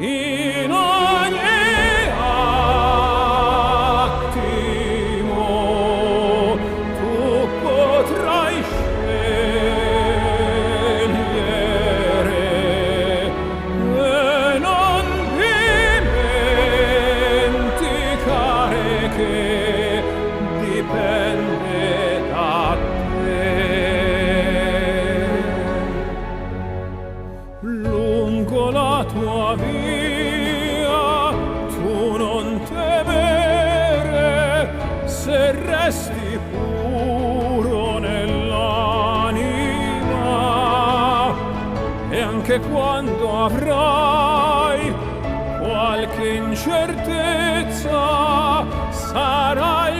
in ogni attimo tu potrai scegliere e non dimenticare che dipende da te. Lungo la tua via tu non temere, se resti puro nell'anima, e anche quando avrai qualche incertezza sarai